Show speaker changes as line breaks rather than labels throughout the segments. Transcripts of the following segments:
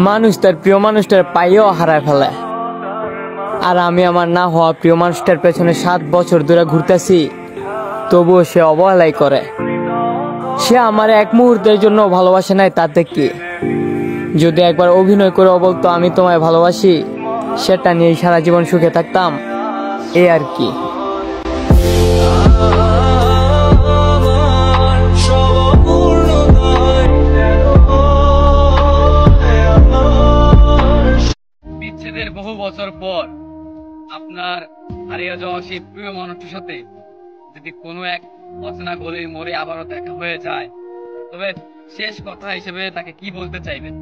মানুষ তার প্রিয় মানুষটার পাইয়েও হারায় ফেলে। আর আমি আমার না হওয়া প্রিয় মানুষটার পেছনে 7 বছর ধরে ঘুরতেছি, তবুও সে অবহেলাই করে। সে আমার এক মুহূর্তের জন্য ভালোবাসে নাই, তাতে কি? যদি একবার অভিনয় করে বলতো আমি তোমায় ভালোবাসি, সেটা নিয়ে সারা জীবন সুখে থাকতাম, এই আর কি।
বিচ্ছেদের বহু বছর পর আপনার হারিয়ে যাওয়া সেই প্রিয় মানুষটির সাথে যদি কোনো এক অচেনা গলির মোড়ে আবারও দেখা হয়ে যায়, তবে শেষ কথা হিসেবে তাকে কি বলতে চাইবেন?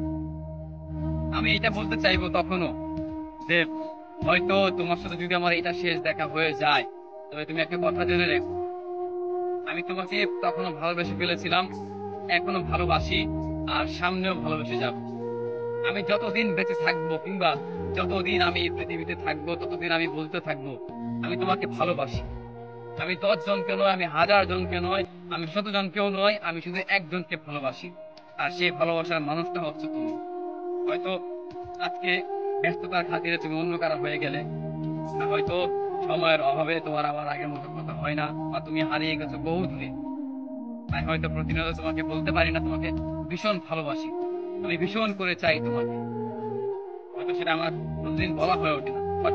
আমি এটা বলতে চাইবো তখনও যে হয়তো তোমার সাথে যদি আমার এটা শেষ দেখা হয়ে যায়, তবে তুমি একটা কথা জেনে রেখো, আমি তোমাকে তখনো ভালোবেসে ফেলেছিলাম, এখনো ভালোবাসি, আর সামনেও ভালোবেসে যাব। আমি যতদিন বেঁচে থাকবো কিংবা যতদিন আমি এই পৃথিবীতে থাকবো, ততদিন আমি বলতে থাকবো আমি তোমাকে ভালোবাসি। আমি 10 জনকে নয়, আমি 1000 জনকে নয়, আমি 100 জনকেও নয়, আমি শুধু একজনকে ভালোবাসি, আর সেই ভালোবাসার মানুষটা হচ্ছে তুমি। হয়তো আজকে ব্যস্ততার খাতিরে তুমি অন্য কারো হয়ে গেলে, হয়তো সময়ের অভাবে তোমার আবার আগের মতো কথা হয় না, বা তুমি হারিয়ে গেছো বহু দূরে, তাই হয়তো প্রতিনিয়ত তোমাকে বলতে পারি না তোমাকে ভীষণ ভালোবাসি, আমি ভীষণ করে চাই তোমাকে। হয়তো সেটা আমার প্রতিদিন বলা হয়ে ওঠে না, বাট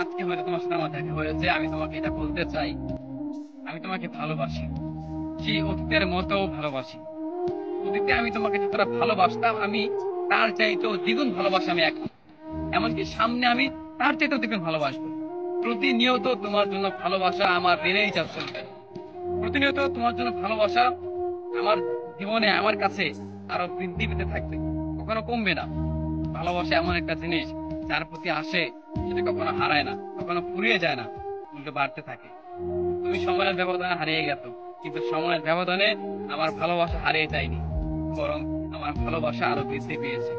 আজকে হয়তো তোমার সাথে আমার দেখা হয়েছে, আমি তোমাকে এটা বলতে চাই, আমি তোমাকে ভালোবাসি, সেই অতীতের মতো ভালোবাসি। অতীতে আমি তোমাকে যতটা ভালোবাসতাম, আমি তার চাইতেও দ্বিগুণ ভালোবাসি আমি এখন। এমনকি সামনে আমি তার চাইতেও দ্বিগুণ ভালোবাসবো। প্রতিনিয়ত তোমার জন্য ভালোবাসা আমার বেড়েই যাচ্ছে। প্রতিনিয়ত তোমার জন্য ভালোবাসা আমার জীবনে, আমার কাছে আরো বৃদ্ধি পেতে থাকবে, কখনো কমবে না। ভালোবাসা এমন একটা জিনিস, যার প্রতি আসে সেটা কখনো হারায় না, কখনো ফুরিয়ে যায় না, উল্টো বাড়তে থাকে। তুমি সময়ের ব্যবধানে হারিয়ে গেছো, কিন্তু সময়ের ব্যবধানে আমার ভালোবাসা হারিয়ে যায়নি, বরং আমার ভালোবাসা আরো বৃদ্ধি পেয়েছে।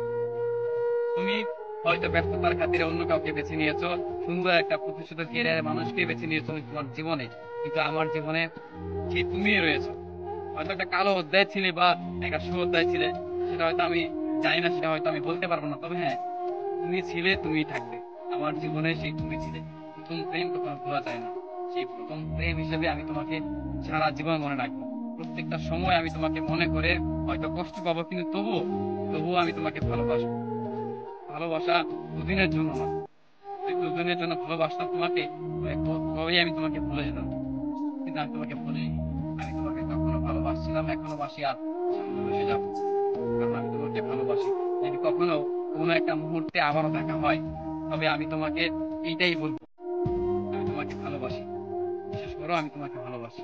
তুমি হয়তো ব্যস্ততার খাতিরে অন্য কাউকে বেছে নিয়েছো, সুন্দর একটা প্রতিষ্ঠিত ক্যারিয়ারের মানুষকে বেছে নিয়েছো তোমার জীবনে, কিন্তু আমার জীবনে সেই তুমিই রয়েছো। হয়তো একটা কালো অধ্যায় ছিলে বা একটা সুঅধ্যায় ছিলে, সেটা হয়তো আমি জানি না, সেটা হয়তো আমি বলতে পারবো না, তবে হ্যাঁ, তুমি ছিলে, তুমি থাকবে আমার জীবনে। সেই তুমি ছিলে প্রথম প্রেম, কখনো ভোলা যায় না। সেই প্রথম প্রেম হিসেবে আমি তোমাকে সারা জীবন মনে রাখবো। প্রত্যেকটা সময় আমি তোমাকে মনে করে হয়তো কষ্ট পাবো, কিন্তু তবুও আমি তোমাকে ভালোবাসবো। ভালোবাসা দুদিনের জন্য না, দুদিনের জন্য ভালোবাসতাম তোমাকে, তবেই আমি তোমাকে ভুলে যেতাম, কিন্তু আমি তোমাকে ভুলিনি। আমি তোমাকে তখনও ভালোবাসছিলাম, এখনো বাসি, আর ভালোবেসে যাবো, কারণ আমি তোমাকে ভালোবাসি। যদি কখনো কোনো একটা মুহূর্তে আবারও দেখা হয়, তবে আমি তোমাকে এইটাই বলবো, আমি তোমাকে ভালোবাসি, বিশেষ করে আমি তোমাকে ভালোবাসি।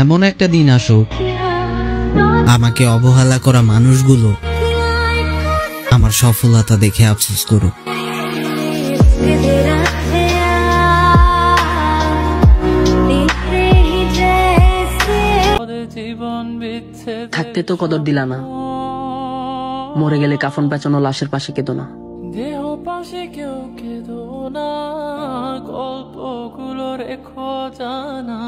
এমন একটা দিন আসুক, আমাকে অবহেলা করা মানুষগুলো আমার সফলতা দেখে আফসোস করুক।
থাকতে তো কদর দিলা না, মরে গেলে কাফন পেঁচানো লাশের পাশে কেঁদো না।
দেহ পাশে কেউ কেঁদো না, গল্পগুলো রেখো জানা।